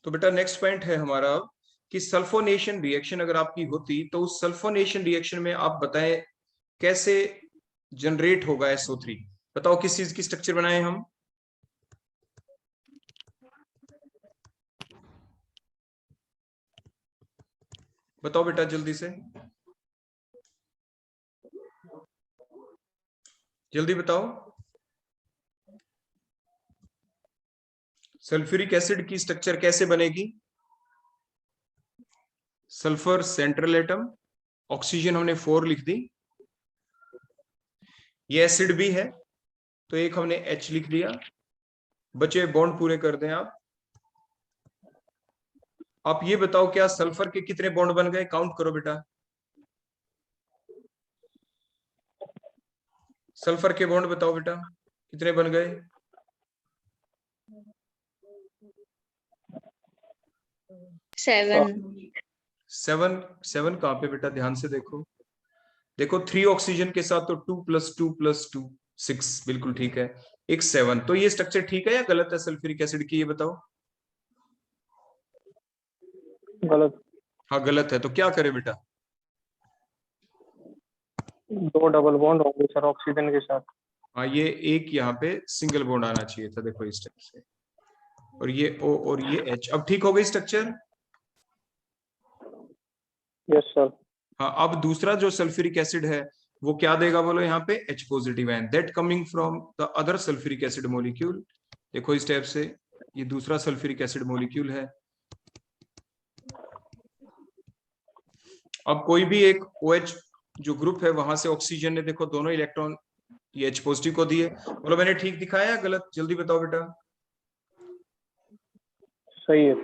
तो बेटा next point है हमारा कि सल्फोनेशन रिएक्शन अगर आपकी होती तो उस सल्फोनेशन रिएक्शन में आप बताएं कैसे जनरेट होगा SO3। बताओ किस चीज की स्ट्रक्चर बनाए हम। बताओ बेटा जल्दी से, जल्दी बताओ। सल्फ्यूरिक एसिड की स्ट्रक्चर कैसे बनेगी? सल्फर सेंट्रल एटम, ऑक्सीजन हमने 4 लिख दी, ये एसिड भी है तो एक हमने H लिख दिया, बचे बॉन्ड पूरे कर दें आप। आप ये बताओ क्या सल्फर के कितने बॉन्ड बन गए, काउंट करो बेटा। सल्फर के बॉन्ड बताओ बेटा कितने बन गए। 7। 7 कहां पे बेटा, ध्यान से देखो। देखो 3 ऑक्सीजन के साथ तो 2 + 2 + 2 6, बिल्कुल ठीक है। एक 7, तो ये स्ट्रक्चर ठीक है या गलत है सल्फ्यूरिक एसिड की, ये बताओ। गलत। हाँ गलत है, तो क्या करे बेटा। 2 डबल बॉन्ड होंगे सर ऑक्सीजन के साथ। हाँ ये एक यहाँ पे सिंगल बॉन्ड आना चाहिए था, देखो इस टाइप से, और ये O और ये H। अब ठीक हो गई स्ट्रक्चर। Yes sir. हाँ अब दूसरा जो सल्फ्यूरिक एसिड है वो क्या देगा बोलो, यहाँ पे H positive ion that coming from the other sulphuric acid molecule. देखो इस टाइप से ये दूसरा सल्फ्यूरिक एसिड मॉलिक्यूल है। अब कोई भी एक OH जो ग्रुप है वहां से ऑक्सीजन ने देखो दोनों इलेक्ट्रॉन ये H पॉजिटिव को दिए। बोलो मैंने ठीक दिखाया या गलत, जल्दी बताओ बेटा। सही है।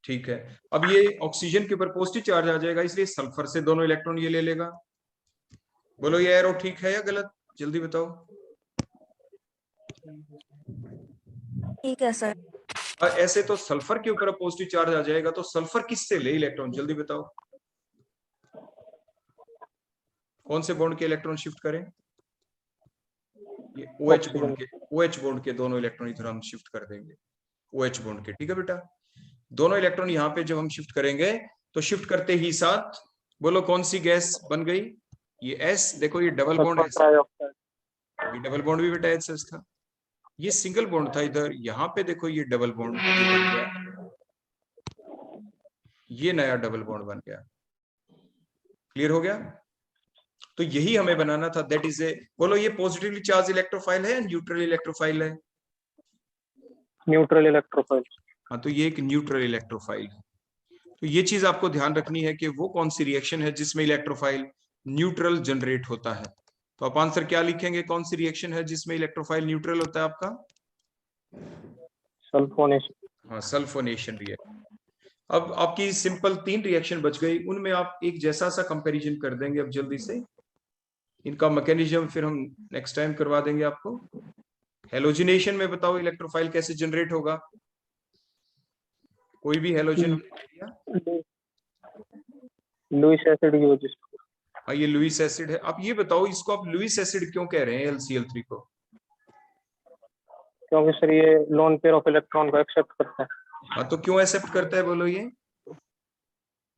ठीक है, अब ये ऑक्सीजन के ऊपर पॉजिटिव चार्ज आ जाएगा इसलिए सल्फर से दोनों इलेक्ट्रॉन ये ले लेगा। बोलो ये एरो ठीक है या गलत, जल्दी बताओ। ठीक है सर। और ऐसे तो सल्फर के ऊपर पॉजिटिव चार्ज आ जाएगा तो सल्फर किससे ले इलेक्ट्रॉन, जल्दी बताओ। कौन से बॉन्ड के इलेक्ट्रॉन शिफ्ट करें? ये OH बॉन्ड के दोनों इलेक्ट्रॉन इधर हम शिफ्ट कर देंगे, OH बॉन्ड के। ठीक है बेटा, दोनों इलेक्ट्रॉन यहाँ पे जब हम शिफ्ट करेंगे तो शिफ्ट करते ही साथ बोलो कौन सी गैस बन गई, ये S। देखो ये डबल बॉन्ड है, ये डबल बॉन्ड भी बेटा HS था, ये सिंगल बॉन्ड था इधर, यहाँ पे देखो ये डबल बॉन्ड ये बन गया, ये नया डबल बॉन्ड बन गया। क्लियर हो गया? तो यही हमें बनाना था, दैट इज ए, बोलो ये पॉजिटिवली चार्ज इलेक्ट्रोफाइल है या न्यूट्रल इलेक्ट्रोफाइल है? Neutral electrophile. हाँ तो ये एक न्यूट्रल इलेक्ट्रोफाइल है। तो ये चीज आपको ध्यान रखनी है कि वो कौन सी रिएक्शन है जिसमें इलेक्ट्रोफाइल न्यूट्रल जनरेट होता है। तो आप आंसर क्या लिखेंगे, कौन सी रिएक्शन है जिसमें इलेक्ट्रोफाइल न्यूट्रल होता है आपका? सल्फोनेशन। हाँ सल्फोनेशन रिएक्शन। अब आपकी सिंपल 3 रिएक्शन बच गई, उनमें आप एक जैसा सा कंपैरिजन कर देंगे अब जल्दी से। इनका मैकेनिज्म फिर हम नेक्स्ट टाइम करवा देंगे आपको। हेलोजिनेशन में बताओ इलेक्ट्रोफाइल कैसे जनरेट होगा, कोई भी हेलोजन लुईस एसिड की वजह से। हाँ ये लुईस एसिड है। आप ये बताओ इसको आप लुईस एसिड क्यों कह रहे हैं LCl3 को? क्योंकि सर ये लोन पेयर ऑफ इलेक्ट्रॉन को एक्सेप्ट करता है। हाँ तो क्यों एक्सेप्ट करता है बोलो ये?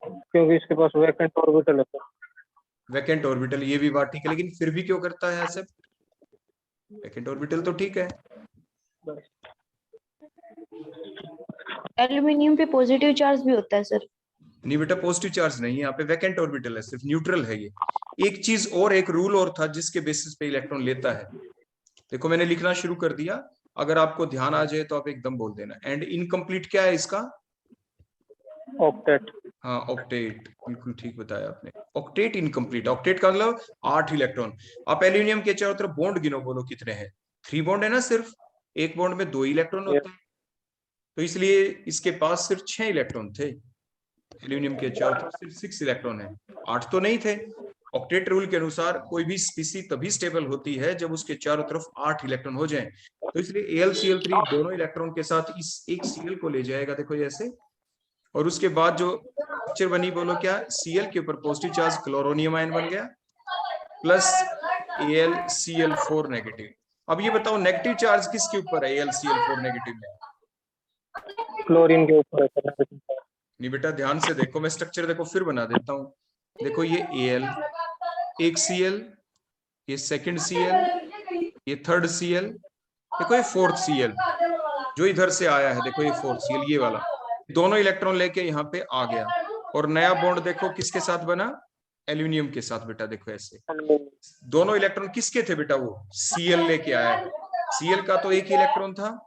क्योंकि इसके पास वैकेंट ऑर्बिटल है। वैकेंट ऑर्बिटल, ये भी बात ठीक है, लेकिन फिर भी क्यों करता है एक्सेप्ट? वैकेंट ऑर्बिटल तो ठीक है। एल्यूमिनियम पे पॉजिटिव चार्ज भी होता है सर। नहीं बेटा पॉजिटिव चार्ज नहीं है यहाँ पे, वैकेंट ऑर्बिटल है, सिर्फ न्यूट्रल है ये। एक चीज और, एक रूल और था जिसके बेसिस पे इलेक्ट्रॉन लेता है। देखो मैंने लिखना शुरू कर दिया, अगर आपको ध्यान आ जाए तो आप एकदम बोल देना। एंड इनकम्प्लीट क्या है इसका? ऑक्टेट। हाँ ऑक्टेट, बिल्कुल ठीक बताया आपने। ऑक्टेट इनकम्प्लीट, ऑक्टेट का मतलब 8 इलेक्ट्रॉन। आप एल्यूमिनियम के चारों तरफ बॉन्ड गिनो, बोलो कितने हैं? 3 बॉन्ड है ना सिर्फ, एक बॉन्ड में 2 इलेक्ट्रॉन होते हैं, तो इसलिए इसके पास सिर्फ 6 इलेक्ट्रॉन थे। एल्यूमिनियम के चारों तरफ सिर्फ 6 इलेक्ट्रॉन है, 8 तो नहीं थे। ऑक्टेट रूल के अनुसार कोई भी स्पीसी तभी स्टेबल होती है जब उसके चारों तरफ 8 इलेक्ट्रॉन हो जाएं। तो इसलिए AlCl3 दोनों इलेक्ट्रॉन के साथ इस एक Cl को ले जाएगा, देखो ऐसे, और उसके बाद जो पिक्चर बनी बोलो क्या, Cl के ऊपर पॉजिटिव चार्ज क्लोरोनियम आयन बन गया प्लस AlCl4 नेगेटिव। अब ये बताओ नेगेटिव चार्ज किसके ऊपर है AlCl4 नेगेटिव में? क्लोरीन के ऊपर है सर नेगेटिव चार्ज। नहीं बेटा ध्यान से देखो, मैं स्ट्रक्चर देखो फिर बना देता हूँ। देखो ये Al, एक Cl, ये सेकंड Cl, ये थर्ड Cl, देखो ये फोर्थ Cl जो इधर से आया है, देखो ये फोर्थ Cl ये वाला, दोनों इलेक्ट्रॉन लेके यहाँ पे आ गया। और नया बॉन्ड देखो किसके साथ बना, एल्यूमिनियम के साथ बेटा। देखो ऐसे दोनों इलेक्ट्रॉन किसके थे बेटा, वो Cl लेके आया है। Cl का तो एक ही इलेक्ट्रॉन था,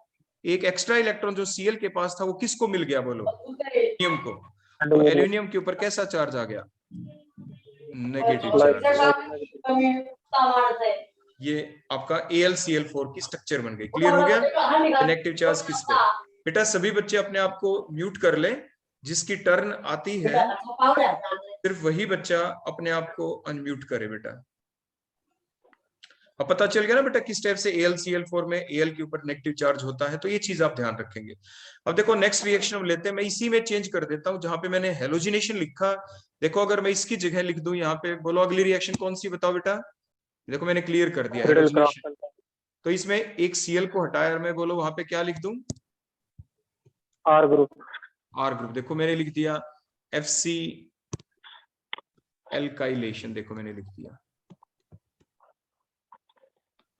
एक एक्स्ट्रा इलेक्ट्रॉन जो Cl के पास था वो किसको मिल गया बोलो, एल्यूमिनियम को। तो एल्यूमिनियम के ऊपर कैसा चार्ज आ गया, नेगेटिव चार्ज। ये आपका AlCl4 की स्ट्रक्चर बन गई। क्लियर हो गया, नेगेटिव चार्ज किस पे। बेटा सभी बच्चे अपने आप को म्यूट कर ले, जिसकी टर्न आती है सिर्फ वही बच्चा अपने आप को अनम्यूट करे बेटा। अब पता चल गया ना बेटा किस टाइप से AlCl4 में Al के ऊपर नेगेटिव चार्ज होता है, तो ये चीज आप ध्यान रखेंगे। अब देखो नेक्स्ट रिएक्शन हम लेते हैं, मैं इसी में चेंज कर देता हूं जहां पे मैंने हेलोजिनेशन लिखा। देखो अगर मैं इसकी जगह लिख दूं यहाँ पे, बोलो अगली रिएक्शन कौन सी बताओ बेटा। देखो मैंने क्लियर कर दिया हेलोजिनेशन, तो इसमें एक Cl को हटाया मैं, बोलो वहां पे क्या लिख दूं, आर ग्रुप। Are group. देखो मैंने लिख दिया FC एल्काइलेशन, देखो मैंने लिख दिया।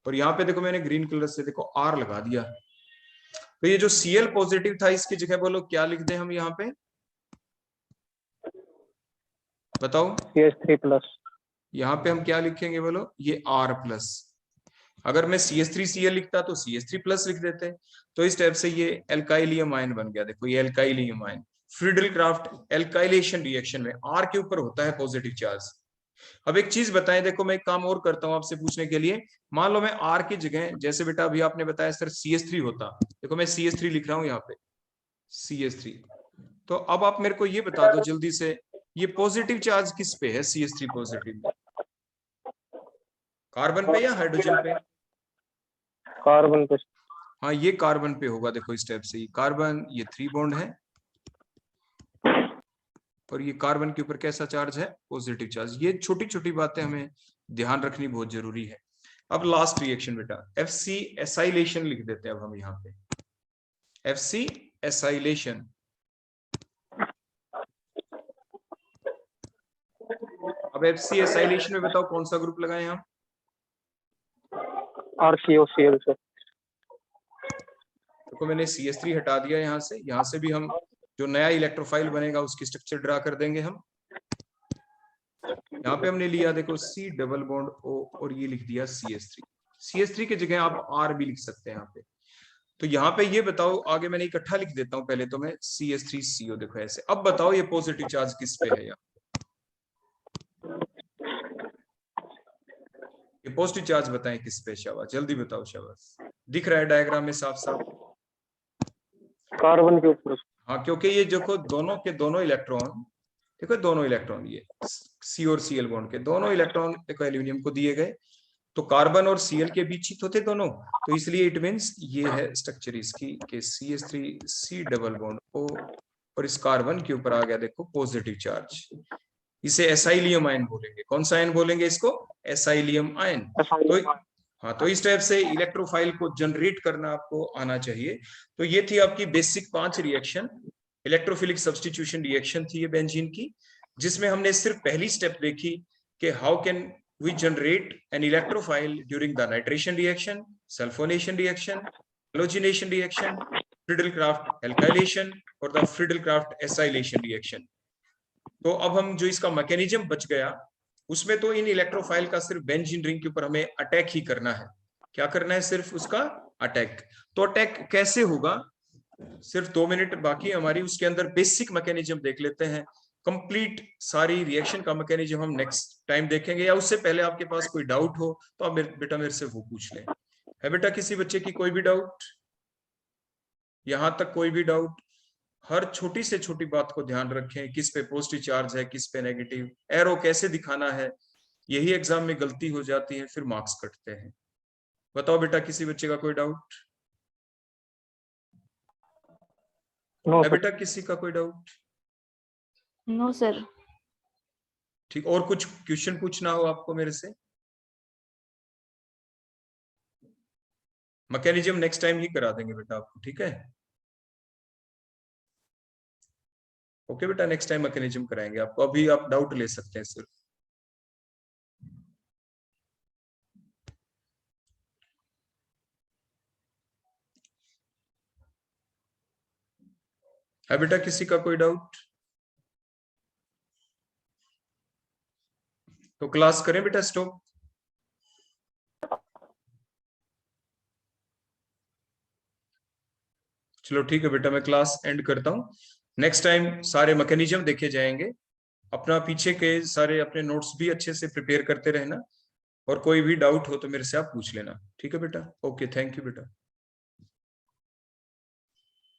और यहाँ पे देखो मैंने ग्रीन कलर से देखो R लगा दिया। तो ये जो Cl पॉजिटिव था इसकी जगह बोलो क्या लिख दें हम यहाँ पे, बताओ। CH3+। यहाँ पे हम क्या लिखेंगे बोलो, ये R+। अगर मैं CH3Cl लिखता तो CH3+ लिख देते। तो इस टाइप से ये एल्काइलियम आयन बन गया। देखो ये alkylium ion Friedel Crafts alkylation reaction में R के ऊपर होता है पॉजिटिव चार्ज। अब एक चीज बताएं, देखो मैं एक काम और करता हूं आपसे पूछने के लिए। मान लो मैं R की जगह, जैसे बेटा अभी आपने बताया सर CH3 होता, देखो मैं CH3 लिख रहा हूं यहाँ पे CH3। तो अब आप मेरे को ये बता दो जल्दी से, ये पॉजिटिव चार्ज किस पे है CH3 पॉजिटिव में, कार्बन पे या हाइड्रोजन पे। कार्बन पे। हाँ ये कार्बन पे होगा। देखो इस टाइप से, कार्बन ये 3 बॉन्ड है और ये कार्बन के ऊपर कैसा चार्ज है, पॉजिटिव चार्ज। ये छोटी छोटी बातें हमें ध्यान रखनी बहुत जरूरी है। अब लास्ट रिएक्शन बेटा FC एसाइलेशन लिख देते हैं अब हम यहाँ पे, FC एसाइलेशन। अब FC एसाइलेशन में बताओ कौन सा ग्रुप लगाएं हम, RCOCl सर। देखो मैंने CH3 हटा दिया यहाँ से भी हम जो नया इलेक्ट्रोफाइल बनेगा उसकी स्ट्रक्चर ड्रा कर देंगे हम। यहाँ पे हमने लिया देखो C डबल बॉन्ड O और ये लिख दिया CH3। CH3 की जगह आप R भी लिख सकते हैं यहाँ पे। तो यहाँ पे ये बताओ, आगे मैंने इकट्ठा लिख देता हूँ पहले तो मैं CH3CO, देखो ऐसे। अब बताओ ये पॉजिटिव चार्ज किस पे है, यहाँ ये पॉजिटिव चार्ज बताएं किस पे, शाबाश जल्दी बताओ शाबाश। दिख रहा है डायग्राम में साफ साफ, कार्बन के ऊपर। हाँ क्योंकि ये देखो दोनों के दोनों इलेक्ट्रॉन, देखो दोनों इलेक्ट्रॉन ये C और Cl बॉन्ड के दोनों इलेक्ट्रॉन देखो एल्यूमिनियम को दिए गए, तो कार्बन और Cl के बीच ही तो थे दोनों। तो इसलिए इट मींस ये है स्ट्रक्चर इसकी कि CH3C डबल बॉन्ड O और इस कार्बन के ऊपर आ गया देखो पॉजिटिव चार्ज। इसे एसाइलियम आयन बोलेंगे। कौन सा आयन बोलेंगे इसको, एसाइलियम आयन। तो हाँ, तो इस टाइप से इलेक्ट्रोफाइल को जनरेट करना आपको आना चाहिए। तो ये थी आपकी basic 5 reaction, electrophilic substitution reaction थी ये बेंजीन की, जिसमें हमने सिर्फ पहली स्टेप देखी कि how can we generate an electrophile during the nitration reaction, sulphonation reaction, halogenation reaction, Friedel Crafts alkylation और the Friedel Crafts acylation reaction. तो अब हम जो इसका मैकेनिज्म बच गया उसमें तो इन इलेक्ट्रोफाइल का सिर्फ बेंजीन रिंग के ऊपर हमें अटैक ही करना है। क्या करना है, सिर्फ उसका अटैक। तो अटैक कैसे होगा, सिर्फ 2 मिनट बाकी हमारी, उसके अंदर बेसिक मैकेनिज्म देख लेते हैं। कंप्लीट सारी रिएक्शन का मैकेनिज्म हम नेक्स्ट टाइम देखेंगे, या उससे पहले आपके पास कोई डाउट हो तो आप बेटा मेरे से वो पूछ लें। है बेटा किसी बच्चे की कोई भी डाउट, यहां तक कोई भी डाउट। हर छोटी से छोटी बात को ध्यान रखें, किस पे पॉजिटिव चार्ज है किस पे नेगेटिव, एरो कैसे दिखाना है, यही एग्जाम में गलती हो जाती है, फिर मार्क्स कटते हैं। बताओ बेटा किसी बच्चे का कोई डाउट है, बेटा किसी का कोई डाउट। No sir. ठीक, और कुछ क्वेश्चन पूछना हो आपको मेरे से, मैकेनिज्म नेक्स्ट टाइम ही करा देंगे बेटा आपको, ठीक है। ओके बेटा, नेक्स्ट टाइम मैकेनिज्म कराएंगे आपको, अभी आप डाउट ले सकते हैं सिर्फ। है बेटा किसी का कोई डाउट? तो क्लास करें बेटा स्टॉप? चलो ठीक है बेटा, मैं क्लास एंड करता हूँ। नेक्स्ट टाइम सारे मैकेनिज्म देखे जाएंगे। अपना पीछे के सारे अपने नोट्स भी अच्छे से प्रिपेयर करते रहना, और कोई भी डाउट हो तो मेरे से आप पूछ लेना। ठीक है बेटा, ओके, थैंक यू बेटा।